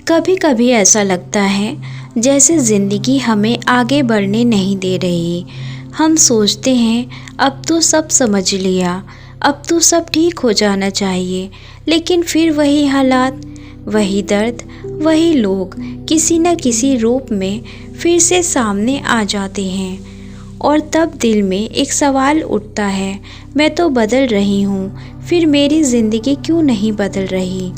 कभी कभी ऐसा लगता है जैसे ज़िंदगी हमें आगे बढ़ने नहीं दे रही। हम सोचते हैं अब तो सब समझ लिया, अब तो सब ठीक हो जाना चाहिए, लेकिन फिर वही हालात, वही दर्द, वही लोग किसी न किसी रूप में फिर से सामने आ जाते हैं। और तब दिल में एक सवाल उठता है, मैं तो बदल रही हूँ, फिर मेरी ज़िंदगी क्यों नहीं बदल रही।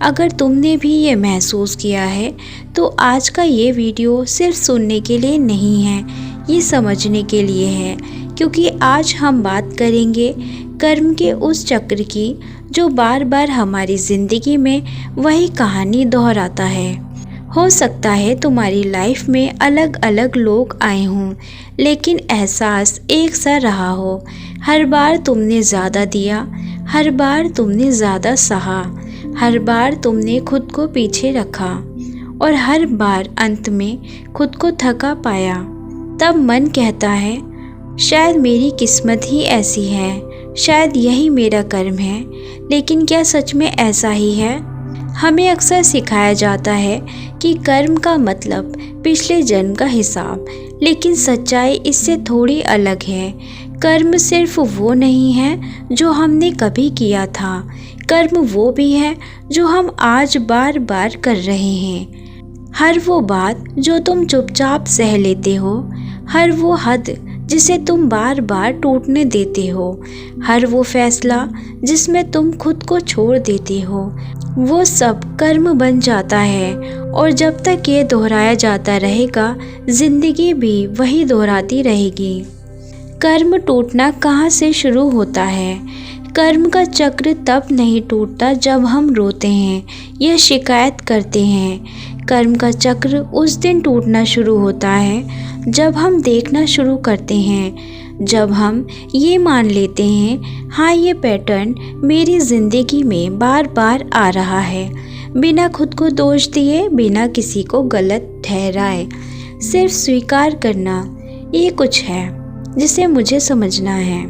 अगर तुमने भी ये महसूस किया है तो आज का ये वीडियो सिर्फ सुनने के लिए नहीं है, ये समझने के लिए है। क्योंकि आज हम बात करेंगे कर्म के उस चक्र की जो बार बार हमारी ज़िंदगी में वही कहानी दोहराता है। हो सकता है तुम्हारी लाइफ में अलग अलग लोग आए हों, लेकिन एहसास एक सा रहा हो। हर बार तुमने ज़्यादा दिया, हर बार तुमने ज़्यादा सहा, हर बार तुमने खुद को पीछे रखा और हर बार अंत में खुद को थका पाया। तब मन कहता है शायद मेरी किस्मत ही ऐसी है, शायद यही मेरा कर्म है। लेकिन क्या सच में ऐसा ही है? हमें अक्सर सिखाया जाता है कि कर्म का मतलब पिछले जन्म का हिसाब, लेकिन सच्चाई इससे थोड़ी अलग है। कर्म सिर्फ वो नहीं है जो हमने कभी किया था, कर्म वो भी है जो हम आज बार बार कर रहे हैं। हर वो बात जो तुम चुपचाप सह लेते हो, हर वो हद जिसे तुम बार बार टूटने देते हो, हर वो फैसला जिसमें तुम खुद को छोड़ देते हो, वो सब कर्म बन जाता है। और जब तक ये दोहराया जाता रहेगा, जिंदगी भी वही दोहराती रहेगी। कर्म टूटना कहाँ से शुरू होता है? कर्म का चक्र तब नहीं टूटता जब हम रोते हैं या शिकायत करते हैं। कर्म का चक्र उस दिन टूटना शुरू होता है जब हम देखना शुरू करते हैं, जब हम ये मान लेते हैं हाँ ये पैटर्न मेरी ज़िंदगी में बार बार आ रहा है, बिना खुद को दोष दिए, बिना किसी को गलत ठहराए। सिर्फ स्वीकार करना, ये कुछ है जिसे मुझे समझना है।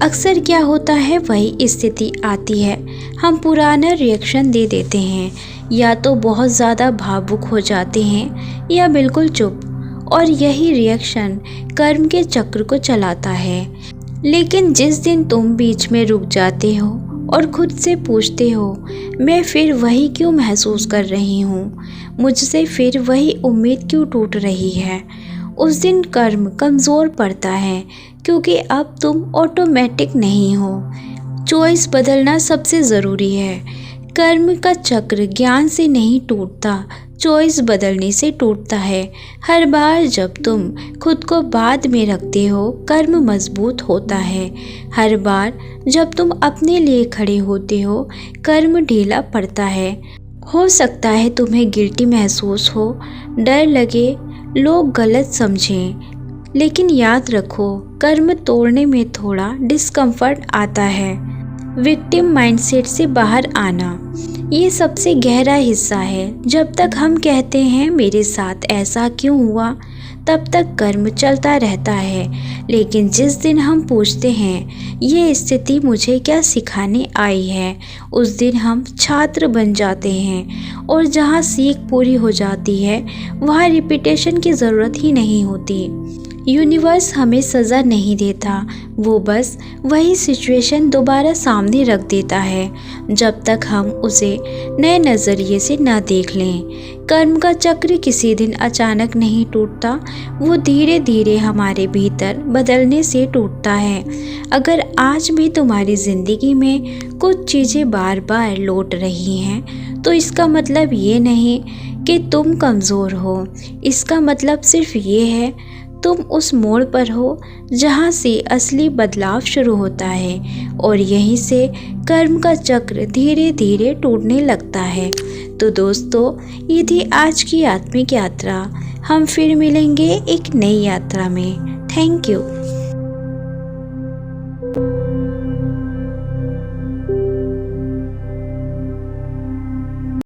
अक्सर क्या होता है वही स्थिति आती है, हम पुराना रिएक्शन दे देते हैं, या तो बहुत ज़्यादा भावुक हो जाते हैं या बिल्कुल चुप, और यही रिएक्शन कर्म के चक्र को चलाता है। लेकिन जिस दिन तुम बीच में रुक जाते हो और खुद से पूछते हो मैं फिर वही क्यों महसूस कर रही हूँ, मुझसे फिर वही उम्मीद क्यों टूट रही है, उस दिन कर्म कमज़ोर पड़ता है। क्योंकि अब तुम ऑटोमेटिक नहीं हो, चॉइस बदलना सबसे ज़रूरी है। कर्म का चक्र ज्ञान से नहीं टूटता, चॉइस बदलने से टूटता है। हर बार जब तुम खुद को बाद में रखते हो, कर्म मजबूत होता है। हर बार जब तुम अपने लिए खड़े होते हो, कर्म ढीला पड़ता है। हो सकता है तुम्हें गिल्टी महसूस हो, डर लगे, लोग गलत समझें, लेकिन याद रखो कर्म तोड़ने में थोड़ा डिस्कम्फर्ट आता है। विक्टिम माइंडसेट से बाहर आना, ये सबसे गहरा हिस्सा है। जब तक हम कहते हैं मेरे साथ ऐसा क्यों हुआ, तब तक कर्म चलता रहता है। लेकिन जिस दिन हम पूछते हैं ये स्थिति मुझे क्या सिखाने आई है, उस दिन हम छात्र बन जाते हैं। और जहाँ सीख पूरी हो जाती है वहाँ रिपीटेशन की ज़रूरत ही नहीं होती। यूनिवर्स हमें सज़ा नहीं देता, वो बस वही सिचुएशन दोबारा सामने रख देता है, जब तक हम उसे नए नज़रिए से ना देख लें। कर्म का चक्र किसी दिन अचानक नहीं टूटता, वो धीरे धीरे हमारे भीतर बदलने से टूटता है। अगर आज भी तुम्हारी ज़िंदगी में कुछ चीज़ें बार बार लौट रही हैं, तो इसका मतलब ये नहीं कि तुम कमज़ोर हो, इसका मतलब सिर्फ ये है तुम उस मोड़ पर हो जहाँ से असली बदलाव शुरू होता है, और यहीं से कर्म का चक्र धीरे धीरे टूटने लगता है। तो दोस्तों, ये थी आज की आत्मिक यात्रा। हम फिर मिलेंगे एक नई यात्रा में। Thank you.